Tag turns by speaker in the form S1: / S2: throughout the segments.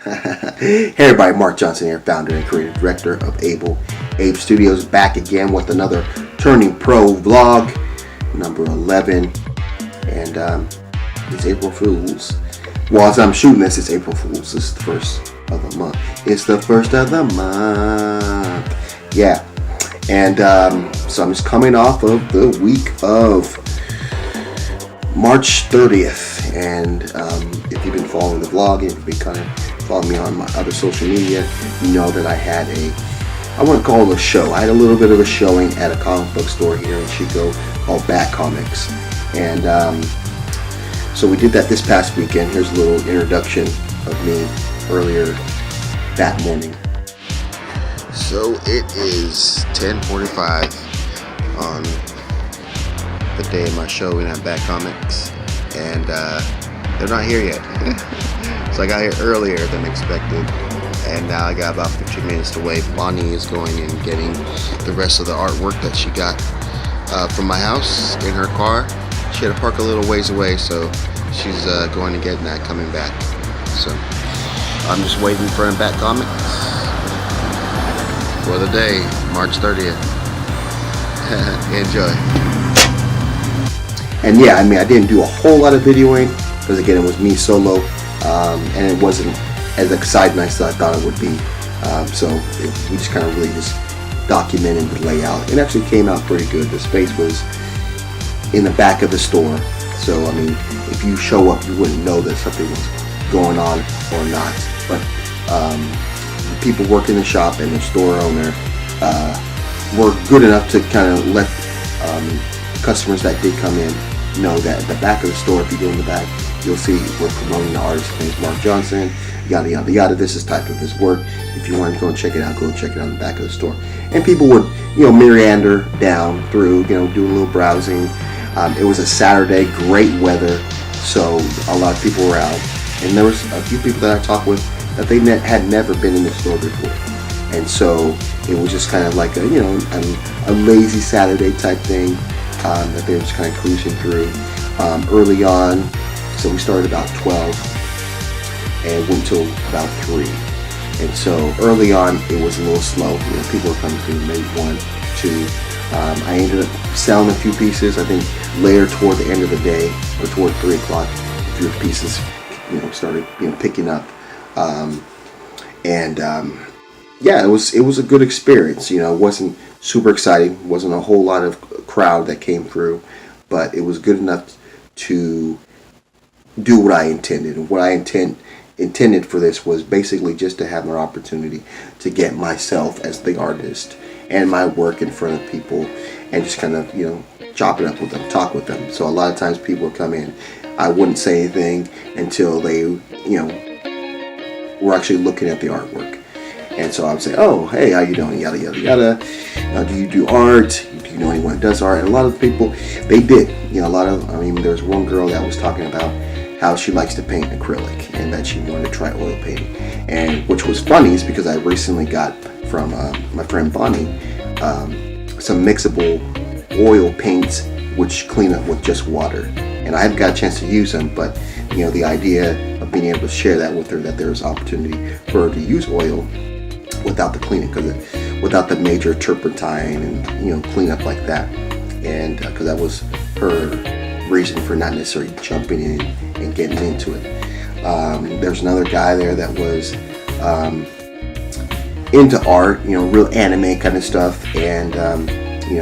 S1: Hey everybody, Mark Johnson here, founder and creative director of Abe Studios, back again with another Turning Pro vlog, number 11, and it's April Fool's. Well, as I'm shooting this, it's April Fool's. This is the first of the month. It's the first of the month. Yeah, and so I'm just coming off of the week of March 30th, and if you've been following the vlog, if you've been kind of following me on my other social media, you know that I had I want to call it a show. I had a little bit of a showing at a comic book store here in Chico called Bat Comics, and so we did that this past weekend. Here's a little introduction of me earlier that morning. So it is 10:45 on the day of my showing at Bat Comics, and they're not here yet. So I got here earlier than expected, and now I got about 15 minutes to wait. Bonnie is going and getting the rest of the artwork that she got from my house in her car. She had to park a little ways away, so she's going and getting that, coming back. So I'm just waiting for him Bat Comics for the day, March 30th. Enjoy. And yeah, I mean, I didn't do a whole lot of videoing because again, it was me solo. And it wasn't as exciting as I thought it would be. We just kind of really just documented the layout. It actually came out pretty good. The space was in the back of the store, so I mean, if you show up, you wouldn't know that something was going on or not. But the people working the shop and the store owner were good enough to kind of let customers that did come in know that at the back of the store, if you go in the back, you'll see we're promoting the artist. His name is Mark Johnson, yada yada yada. This is type of his work. If you want to go and check it out, go and check it out in the back of the store. And people would, meander down through, do a little browsing. It was a Saturday, great weather, so a lot of people were out. And there was a few people that I talked with that they had never been in the store before. And so it was just kind of like a lazy Saturday type thing that they were just kind of cruising through early on. So we started about 12 and went till about 3. And so early on, it was a little slow. People were coming through, maybe 1, 2. I ended up selling a few pieces. I think later toward the end of the day, or toward 3 o'clock, a few pieces, started, picking up. Yeah, it was a good experience. It wasn't super exciting. Wasn't a whole lot of crowd that came through, but it was good enough to do what I intended. And what I intended for this was basically just to have an opportunity to get myself as the artist and my work in front of people and just kind of, chop it up with them, talk with them. So a lot of times people would come in, I wouldn't say anything until they, were actually looking at the artwork. And so I would say, oh, hey, how you doing? Yada, yada, yada. Do you do art? Do you know anyone that does art? And a lot of people, they did. There was one girl that was talking about how she likes to paint acrylic and that she wanted to try oil painting. And which was funny is because I recently got from my friend Bonnie some mixable oil paints which clean up with just water. And I haven't got a chance to use them, but the idea of being able to share that with her, that there's opportunity for her to use oil without the cleaning, without the major turpentine and cleanup like that. And because that was her reason for not necessarily jumping in and getting into it. There's another guy there that was into art, real anime kind of stuff, and he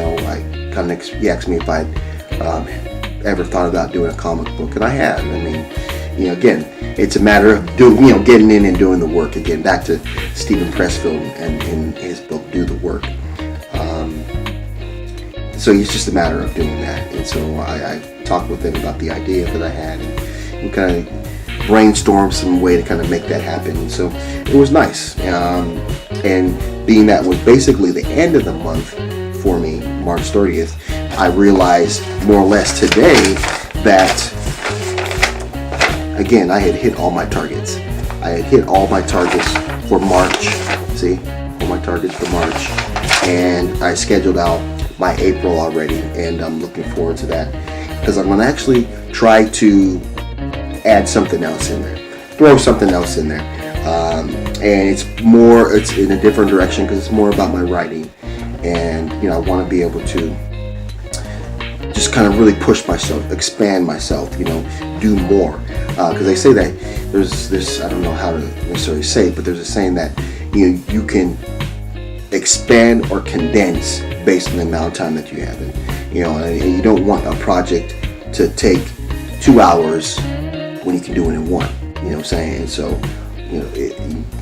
S1: asked me if I'd ever thought about doing a comic book, and I had. Again, it's a matter of getting in and doing the work. Again, back to Stephen Pressfield and in his book, Do the Work. So it's just a matter of doing that. And so I talked with him about the idea that I had and kind of brainstormed some way to kind of make that happen. And so it was nice. And being that was basically the end of the month for me, March 30th, I realized more or less today that, again, I had hit all my targets. I had hit all my targets for March. See? All my targets for March. And I scheduled out my April already, and I'm looking forward to that because I'm going to actually try to add something else in there, throw something else in there. and it's in a different direction because it's more about my writing, and I want to be able to just kind of really push myself, expand myself, do more. Because they say that there's I don't know how to necessarily say it, but there's a saying that you can expand or condense based on the amount of time that you have, and you don't want a project to take 2 hours when you can do it in one. You know what I'm saying? And so, and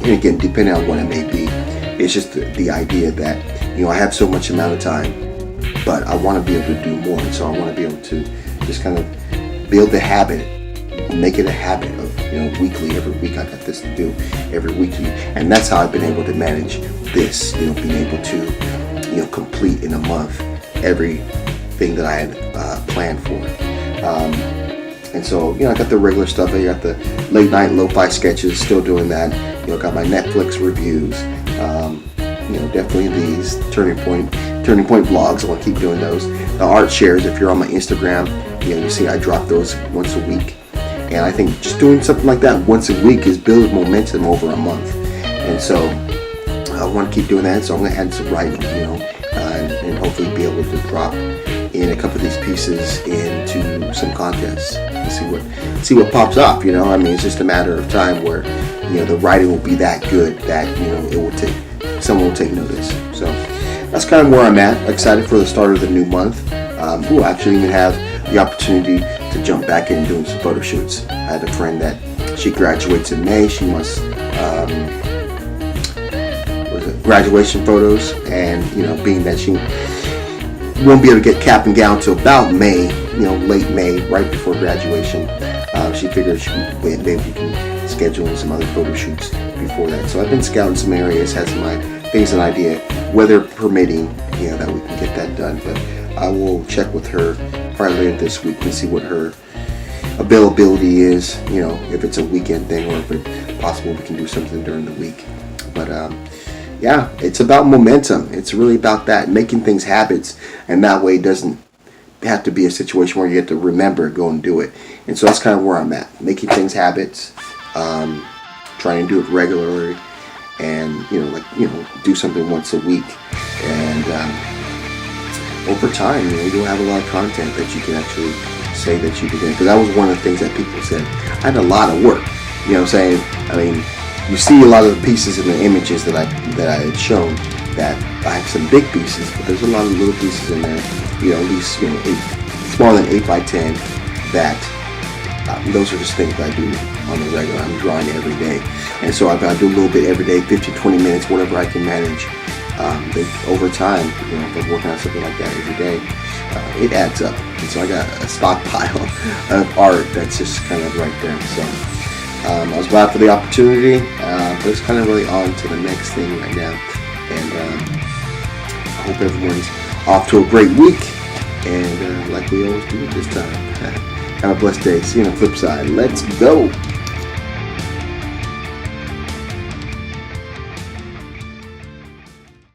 S1: again, depending on what it may be, it's just the idea that I have so much amount of time, but I want to be able to do more, and so I want to be able to just kind of build the habit, make it a habit of weekly. Every week I got this to do every weekly, and that's how I've been able to manage this. Being able to complete in a month everything that I had planned for. And so I got the regular stuff. I got the late night lo-fi sketches, still doing that. Got my Netflix reviews. Definitely these turning point vlogs. I want to keep doing those. The art shares. If you're on my Instagram, you see I drop those once a week. And I think just doing something like that once a week is building momentum over a month. And so I want to keep doing that. So I'm going to add some writing, and hopefully be able to drop in a couple of these pieces into some contests and see what pops up. It's just a matter of time where the writing will be that good that someone will take notice. So that's kind of where I'm at. Excited for the start of the new month. We'll actually even have the opportunity to jump back in doing some photo shoots. I had a friend that she graduates in May. She wants graduation photos, and being that she won't be able to get cap and gown till about May, late May, right before graduation. She figured maybe we can schedule in some other photo shoots before that. So I've been scouting some areas, had some things, an idea, weather permitting, that we can get that done. But I will check with her probably later this week and see what her availability is, if it's a weekend thing or if it's possible we can do something during the week. But yeah, it's about momentum. It's really about that, making things habits, and that way it doesn't have to be a situation where you have to remember, go and do it. And so that's kind of where I'm at, making things habits, trying to do it regularly, and do something once a week. And over time, you'll have a lot of content that you can actually say that you did. Because that was one of the things that people said. I had a lot of work. You know what I'm saying? I mean, you see a lot of the pieces in the images that I had shown, that I have some big pieces, but there's a lot of little pieces in there. At least smaller than 8 by 10. That those are just things that I do on the regular. I'm drawing every day, and so I do a little bit every day, 15-20 minutes, whatever I can manage. Over time, if I'm working on something like that every day, it adds up. And so I got a stockpile of art that's just kind of right there. So I was glad for the opportunity, but it's kind of really on to the next thing right now. And I hope everyone's off to a great week, and like we always do at this time, have a blessed day. See you on the flip side. Let's go.